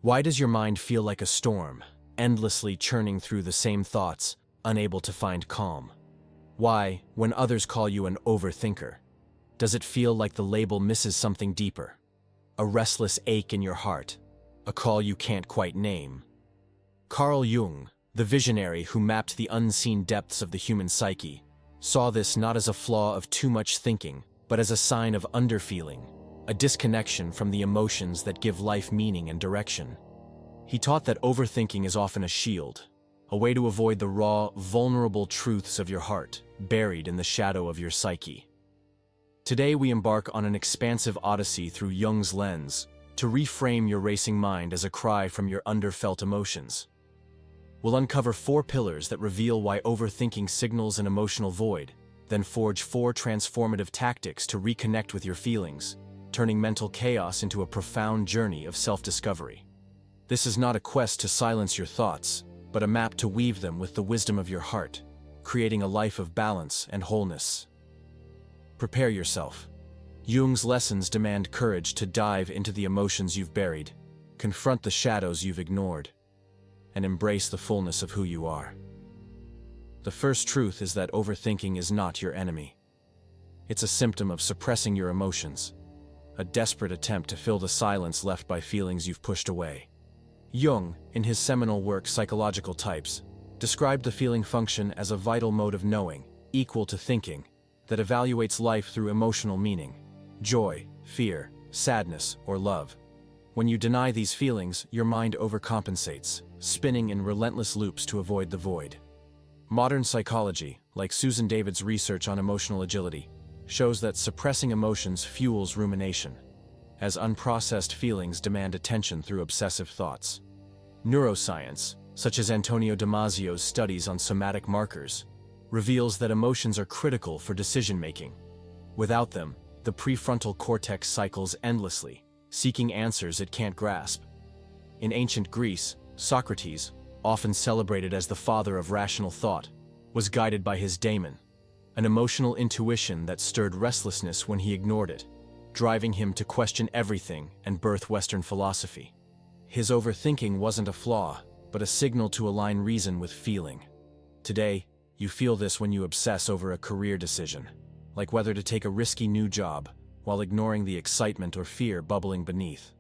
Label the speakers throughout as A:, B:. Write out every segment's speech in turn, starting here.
A: Why does your mind feel like a storm, endlessly churning through the same thoughts, unable to find calm? Why, when others call you an overthinker, does it feel like the label misses something deeper? A restless ache in your heart, a call you can't quite name. Carl Jung, the visionary who mapped the unseen depths of the human psyche, saw this not as a flaw of too much thinking, but as a sign of underfeeling, a disconnection from the emotions that give life meaning and direction. He taught that overthinking is often a shield, a way to avoid the raw, vulnerable truths of your heart, buried in the shadow of your psyche. Today we embark on an expansive odyssey through Jung's lens, to reframe your racing mind as a cry from your underfelt emotions. We'll uncover 4 pillars that reveal why overthinking signals an emotional void, then forge 4 transformative tactics to reconnect with your feelings, turning mental chaos into a profound journey of self-discovery. This is not a quest to silence your thoughts, but a map to weave them with the wisdom of your heart, creating a life of balance and wholeness. Prepare yourself. Jung's lessons demand courage to dive into the emotions you've buried, confront the shadows you've ignored, and embrace the fullness of who you are. The first truth is that overthinking is not your enemy. It's a symptom of suppressing your emotions, a desperate attempt to fill the silence left by feelings you've pushed away. Jung, in his seminal work Psychological Types, described the feeling function as a vital mode of knowing, equal to thinking, that evaluates life through emotional meaning, joy, fear, sadness, or love. When you deny these feelings, your mind overcompensates, spinning in relentless loops to avoid the void. Modern psychology, like Susan David's research on emotional agility, shows that suppressing emotions fuels rumination, as unprocessed feelings demand attention through obsessive thoughts. Neuroscience, such as Antonio Damasio's studies on somatic markers, reveals that emotions are critical for decision-making. Without them, the prefrontal cortex cycles endlessly, seeking answers it can't grasp. In ancient Greece, Socrates, often celebrated as the father of rational thought, was guided by his daemon, an emotional intuition that stirred restlessness when he ignored it, driving him to question everything and birth Western philosophy. His overthinking wasn't a flaw, but a signal to align reason with feeling. Today, you feel this when you obsess over a career decision, like whether to take a risky new job, while ignoring the excitement or fear bubbling beneath.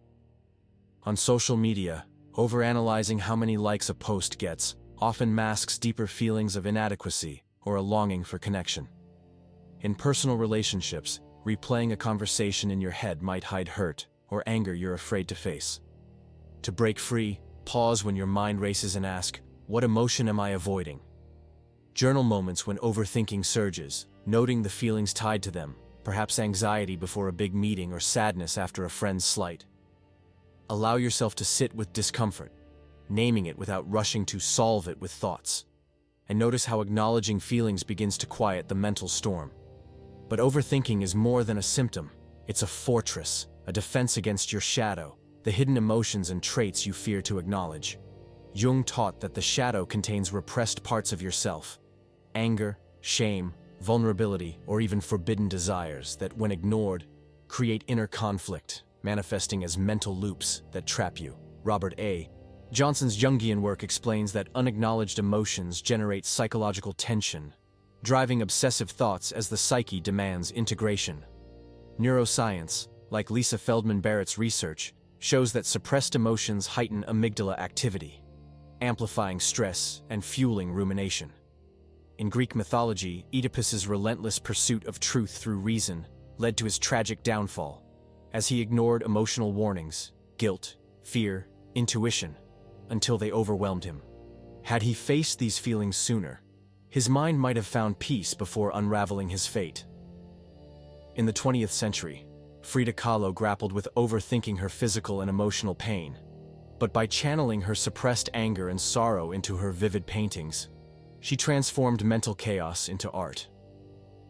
A: On social media, overanalyzing how many likes a post gets often masks deeper feelings of inadequacy or a longing for connection. In personal relationships, replaying a conversation in your head might hide hurt or anger you're afraid to face. To break free, pause when your mind races and ask, what emotion am I avoiding? Journal moments when overthinking surges, noting the feelings tied to them, perhaps anxiety before a big meeting or sadness after a friend's slight. Allow yourself to sit with discomfort, naming it without rushing to solve it with thoughts. And notice how acknowledging feelings begins to quiet the mental storm. But overthinking is more than a symptom. It's a fortress, a defense against your shadow, the hidden emotions and traits you fear to acknowledge. Jung taught that the shadow contains repressed parts of yourself, anger, shame, vulnerability, or even forbidden desires that, when ignored, create inner conflict, manifesting as mental loops that trap you. Robert A. Johnson's Jungian work explains that unacknowledged emotions generate psychological tension, driving obsessive thoughts as the psyche demands integration. Neuroscience, like Lisa Feldman Barrett's research, shows that suppressed emotions heighten amygdala activity, amplifying stress and fueling rumination. In Greek mythology, Oedipus's relentless pursuit of truth through reason led to his tragic downfall, as he ignored emotional warnings, guilt, fear, intuition, until they overwhelmed him. Had he faced these feelings sooner, his mind might have found peace before unraveling his fate. In the 20th century, Frida Kahlo grappled with overthinking her physical and emotional pain, but by channeling her suppressed anger and sorrow into her vivid paintings, she transformed mental chaos into art.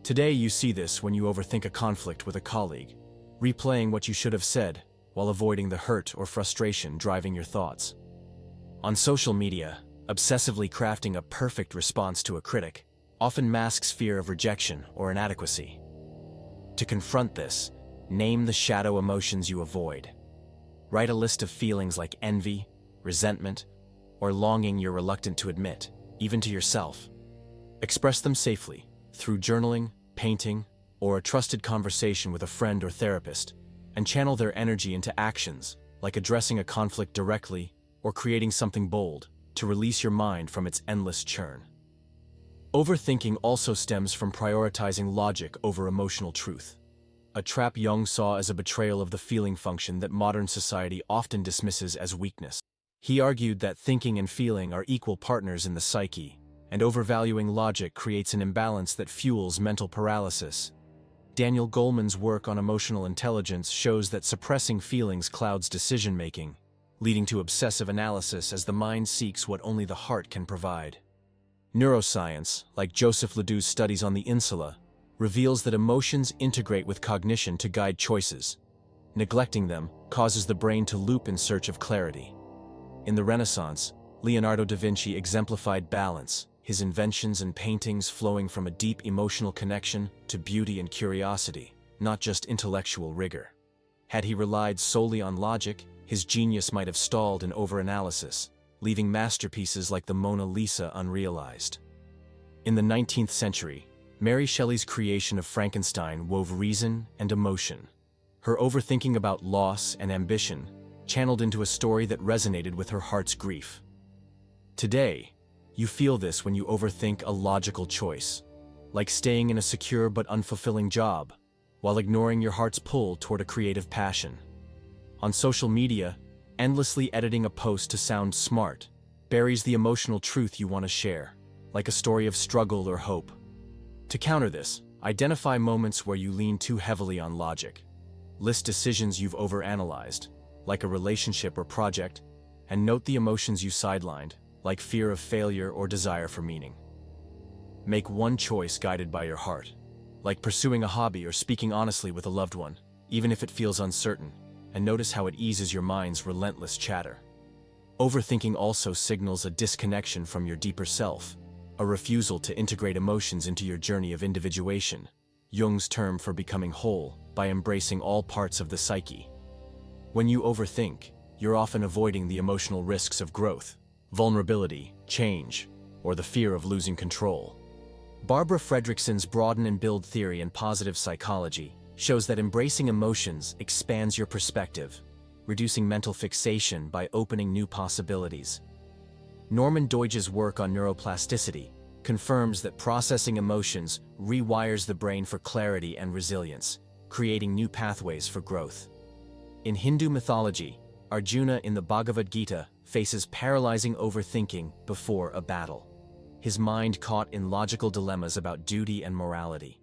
A: Today you see this when you overthink a conflict with a colleague, replaying what you should have said while avoiding the hurt or frustration driving your thoughts. On social media, obsessively crafting a perfect response to a critic often masks fear of rejection or inadequacy. To confront this, name the shadow emotions you avoid. Write a list of feelings like envy, resentment, or longing you're reluctant to admit, even to yourself. Express them safely, through journaling, painting, or a trusted conversation with a friend or therapist, and channel their energy into actions, like addressing a conflict directly or creating something bold, to release your mind from its endless churn. Overthinking also stems from prioritizing logic over emotional truth, a trap Jung saw as a betrayal of the feeling function that modern society often dismisses as weakness. He argued that thinking and feeling are equal partners in the psyche, and overvaluing logic creates an imbalance that fuels mental paralysis. Daniel Goleman's work on emotional intelligence shows that suppressing feelings clouds decision-making, leading to obsessive analysis as the mind seeks what only the heart can provide. Neuroscience, like Joseph Ledoux's studies on the insula, reveals that emotions integrate with cognition to guide choices. Neglecting them causes the brain to loop in search of clarity. In the Renaissance, Leonardo da Vinci exemplified balance, his inventions and paintings flowing from a deep emotional connection to beauty and curiosity, not just intellectual rigor. Had he relied solely on logic, his genius might have stalled in overanalysis, leaving masterpieces like the Mona Lisa unrealized. In the 19th century, Mary Shelley's creation of Frankenstein wove reason and emotion. Her overthinking about loss and ambition channeled into a story that resonated with her heart's grief. Today, you feel this when you overthink a logical choice, like staying in a secure but unfulfilling job, while ignoring your heart's pull toward a creative passion. On social media, endlessly editing a post to sound smart buries the emotional truth you want to share, like a story of struggle or hope. To counter this, identify moments where you lean too heavily on logic. List decisions you've overanalyzed, like a relationship or project, and note the emotions you sidelined, like fear of failure or desire for meaning. Make one choice guided by your heart, like pursuing a hobby or speaking honestly with a loved one, even if it feels uncertain, and notice how it eases your mind's relentless chatter. Overthinking also signals a disconnection from your deeper self, a refusal to integrate emotions into your journey of individuation, Jung's term for becoming whole by embracing all parts of the psyche. When you overthink, you're often avoiding the emotional risks of growth, vulnerability, change, or the fear of losing control. Barbara Fredrickson's Broaden and Build theory in positive psychology shows that embracing emotions expands your perspective, reducing mental fixation by opening new possibilities. Norman Doidge's work on neuroplasticity confirms that processing emotions rewires the brain for clarity and resilience, creating new pathways for growth. In Hindu mythology, Arjuna in the Bhagavad Gita faces paralyzing overthinking before a battle, his mind caught in logical dilemmas about duty and morality.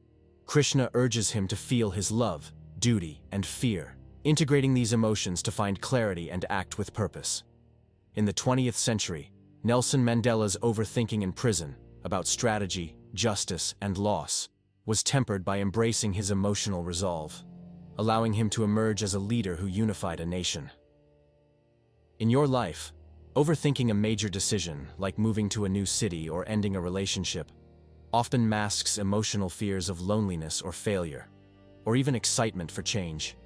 A: Krishna urges him to feel his love, duty, and fear, integrating these emotions to find clarity and act with purpose. In the 20th century, Nelson Mandela's overthinking in prison about strategy, justice, and loss was tempered by embracing his emotional resolve, allowing him to emerge as a leader who unified a nation. In your life, overthinking a major decision, like moving to a new city or ending a relationship, often masks emotional fears of loneliness or failure, or even excitement for change.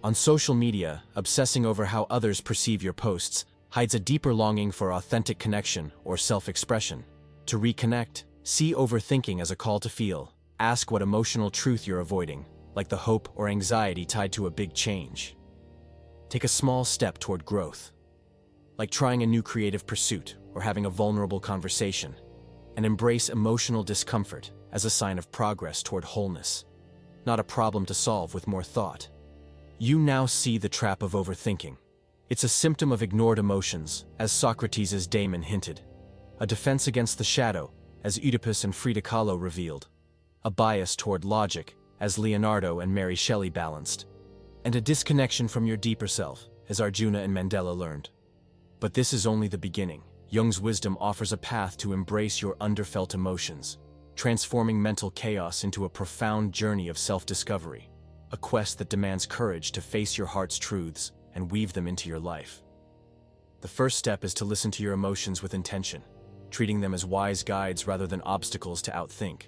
A: On social media, obsessing over how others perceive your posts hides a deeper longing for authentic connection or self-expression. To reconnect, see overthinking as a call to feel. Ask what emotional truth you're avoiding, like the hope or anxiety tied to a big change. Take a small step toward growth, like trying a new creative pursuit or having a vulnerable conversation, and embrace emotional discomfort as a sign of progress toward wholeness, not a problem to solve with more thought. You now see the trap of overthinking. It's a symptom of ignored emotions, as Socrates' daemon hinted, a defense against the shadow, as Oedipus and Frida Kahlo revealed, a bias toward logic, as Leonardo and Mary Shelley balanced, and a disconnection from your deeper self, as Arjuna and Mandela learned. But this is only the beginning. Jung's wisdom offers a path to embrace your underfelt emotions, transforming mental chaos into a profound journey of self-discovery, a quest that demands courage to face your heart's truths and weave them into your life. The first step is to listen to your emotions with intention, treating them as wise guides rather than obstacles to outthink.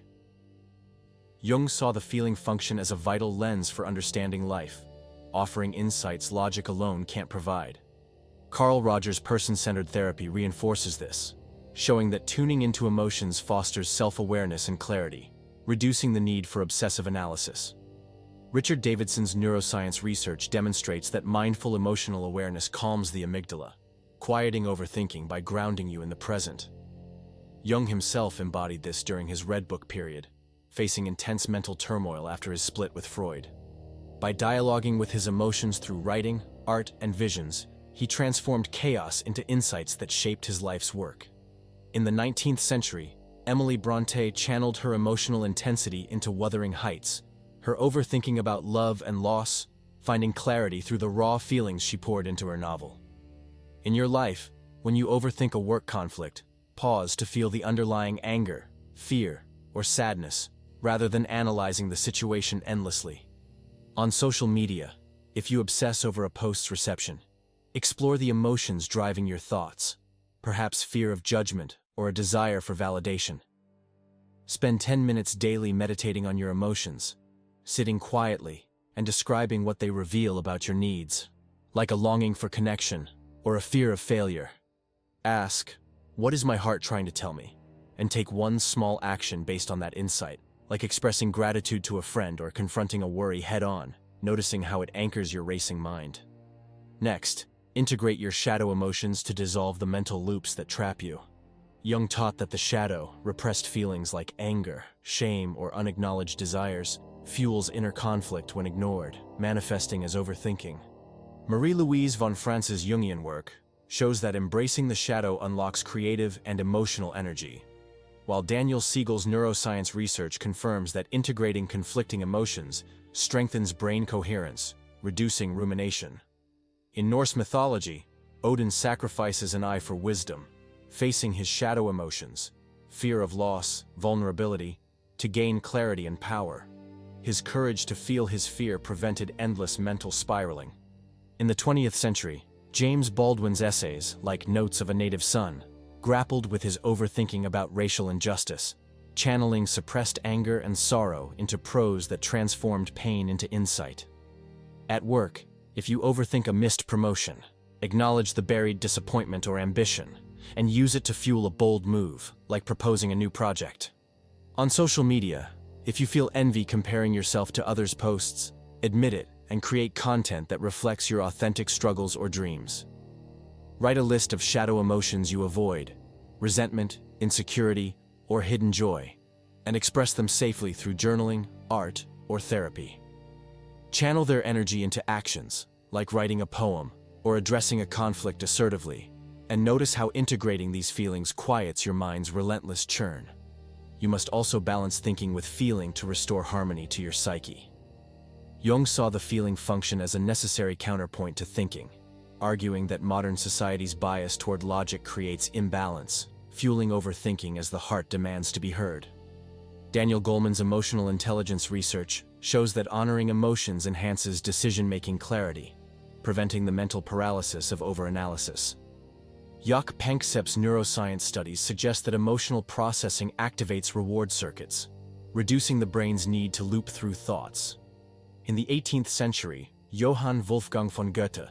A: Jung saw the feeling function as a vital lens for understanding life, offering insights logic alone can't provide. Carl Rogers' person-centered therapy reinforces this, showing that tuning into emotions fosters self-awareness and clarity, reducing the need for obsessive analysis. Richard Davidson's neuroscience research demonstrates that mindful emotional awareness calms the amygdala, quieting overthinking by grounding you in the present. Jung himself embodied this during his Red Book period, facing intense mental turmoil after his split with Freud. By dialoguing with his emotions through writing, art, and visions, he transformed chaos into insights that shaped his life's work. In the 19th century, Emily Brontë channeled her emotional intensity into Wuthering Heights, her overthinking about love and loss, finding clarity through the raw feelings she poured into her novel. In your life, when you overthink a work conflict, pause to feel the underlying anger, fear, or sadness, rather than analyzing the situation endlessly. On social media, if you obsess over a post's reception, explore the emotions driving your thoughts, perhaps fear of judgment or a desire for validation. Spend 10 minutes daily meditating on your emotions, sitting quietly and describing what they reveal about your needs, like a longing for connection or a fear of failure. Ask, what is my heart trying to tell me? And take one small action based on that insight, like expressing gratitude to a friend or confronting a worry head-on, noticing how it anchors your racing mind. Next, integrate your shadow emotions to dissolve the mental loops that trap you. Jung taught that the shadow, repressed feelings like anger, shame, or unacknowledged desires, fuels inner conflict when ignored, manifesting as overthinking. Marie-Louise von Franz's Jungian work shows that embracing the shadow unlocks creative and emotional energy, while Daniel Siegel's neuroscience research confirms that integrating conflicting emotions strengthens brain coherence, reducing rumination. In Norse mythology, Odin sacrifices an eye for wisdom, facing his shadow emotions, fear of loss, vulnerability, to gain clarity and power. His courage to feel his fear prevented endless mental spiraling. In the 20th century, James Baldwin's essays, like Notes of a Native Son, grappled with his overthinking about racial injustice, channeling suppressed anger and sorrow into prose that transformed pain into insight. At work, if you overthink a missed promotion, acknowledge the buried disappointment or ambition, and use it to fuel a bold move, like proposing a new project. On social media, if you feel envy comparing yourself to others' posts, admit it and create content that reflects your authentic struggles or dreams. Write a list of shadow emotions you avoid, resentment, insecurity, or hidden joy, and express them safely through journaling, art, or therapy. Channel their energy into actions, like writing a poem or addressing a conflict assertively, and notice how integrating these feelings quiets your mind's relentless churn. You must also balance thinking with feeling to restore harmony to your psyche. Jung saw the feeling function as a necessary counterpoint to thinking, arguing that modern society's bias toward logic creates imbalance, fueling overthinking as the heart demands to be heard. Daniel Goleman's emotional intelligence research shows that honoring emotions enhances decision-making clarity, preventing the mental paralysis of overanalysis. Jaak Panksepp's neuroscience studies suggest that emotional processing activates reward circuits, reducing the brain's need to loop through thoughts. In the 18th century, Johann Wolfgang von Goethe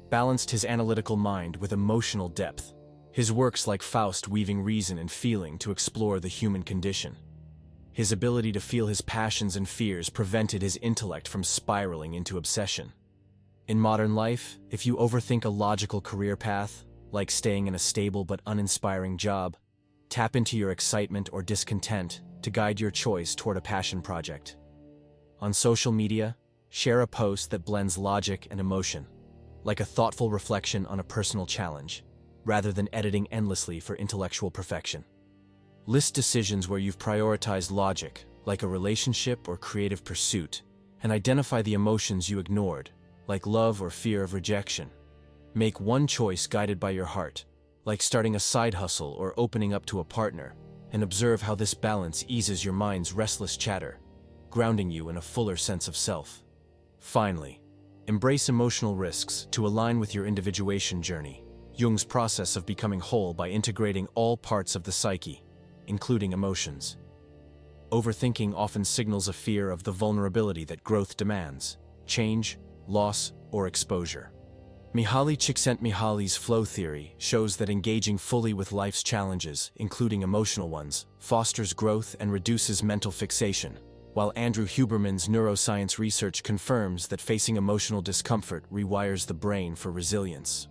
A: balanced his analytical mind with emotional depth, his works like Faust weaving reason and feeling to explore the human condition. His ability to feel his passions and fears prevented his intellect from spiraling into obsession. In modern life, if you overthink a logical career path, like staying in a stable but uninspiring job, tap into your excitement or discontent to guide your choice toward a passion project. On social media, share a post that blends logic and emotion, like a thoughtful reflection on a personal challenge, rather than editing endlessly for intellectual perfection. List decisions where you've prioritized logic, like a relationship or creative pursuit, and identify the emotions you ignored, like love or fear of rejection. Make one choice guided by your heart, like starting a side hustle or opening up to a partner, and observe how this balance eases your mind's restless chatter, grounding you in a fuller sense of self. Finally, embrace emotional risks to align with your individuation journey, Jung's process of becoming whole by integrating all parts of the psyche, including emotions. Overthinking often signals a fear of the vulnerability that growth demands. Change, loss, or exposure. Mihaly Csikszentmihalyi's flow theory shows that engaging fully with life's challenges, including emotional ones, fosters growth and reduces mental fixation, while Andrew Huberman's neuroscience research confirms that facing emotional discomfort rewires the brain for resilience.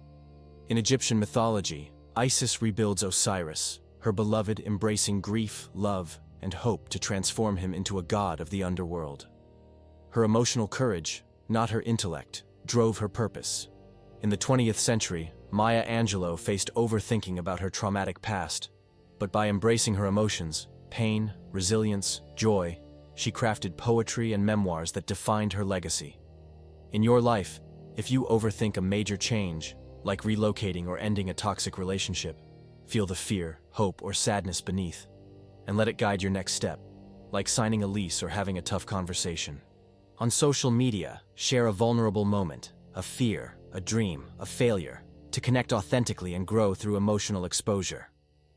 A: In Egyptian mythology, Isis rebuilds Osiris, her beloved, embracing grief, love, and hope to transform him into a god of the underworld. Her emotional courage, not her intellect, drove her purpose. In the 20th century, Maya Angelou faced overthinking about her traumatic past, but by embracing her emotions, pain, resilience, joy, she crafted poetry and memoirs that defined her legacy. In your life, if you overthink a major change, like relocating or ending a toxic relationship, feel the fear, hope, or sadness beneath, and let it guide your next step, like signing a lease or having a tough conversation. On social media, share a vulnerable moment, a fear, a dream, a failure, to connect authentically and grow through emotional exposure.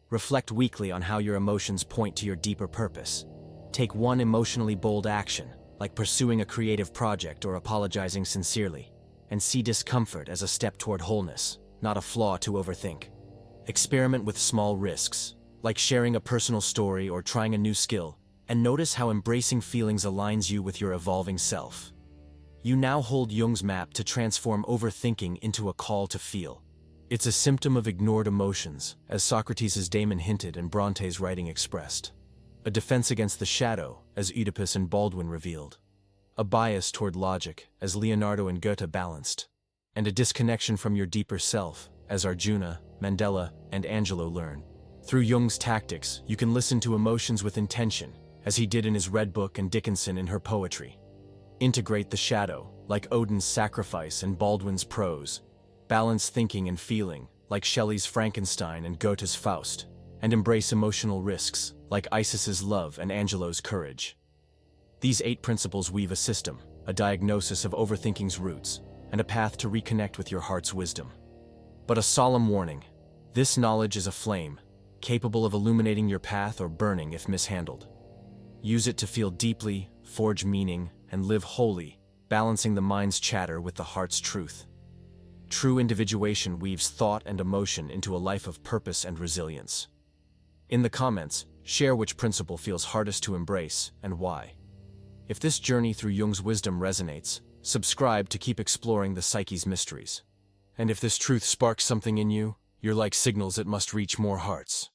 A: Reflect weekly on how your emotions point to your deeper purpose. Take one emotionally bold action, like pursuing a creative project or apologizing sincerely, and see discomfort as a step toward wholeness, not a flaw to overthink. Experiment with small risks, like sharing a personal story or trying a new skill, and notice how embracing feelings aligns you with your evolving self. You now hold Jung's map to transform overthinking into a call to feel. It's a symptom of ignored emotions, as Socrates' Damon hinted and Bronte's writing expressed. A defense against the shadow, as Oedipus and Baldwin revealed. A bias toward logic, as Leonardo and Goethe balanced. And a disconnection from your deeper self, as Arjuna, Mandela, and Angelo learned. Through Jung's tactics, you can listen to emotions with intention, as he did in his Red Book and Dickinson in her poetry. Integrate the shadow, like Odin's sacrifice and Baldwin's prose. Balance thinking and feeling, like Shelley's Frankenstein and Goethe's Faust. And embrace emotional risks, like Isis's love and Angelo's courage. These 8 principles weave a system, a diagnosis of overthinking's roots, and a path to reconnect with your heart's wisdom. But a solemn warning: this knowledge is a flame, capable of illuminating your path or burning if mishandled. Use it to feel deeply, forge meaning, and live wholly, balancing the mind's chatter with the heart's truth. True individuation weaves thought and emotion into a life of purpose and resilience. In the comments, share which principle feels hardest to embrace and why. If this journey through Jung's wisdom resonates, subscribe to keep exploring the psyche's mysteries. And if this truth sparks something in you, you're like signals it must reach more hearts.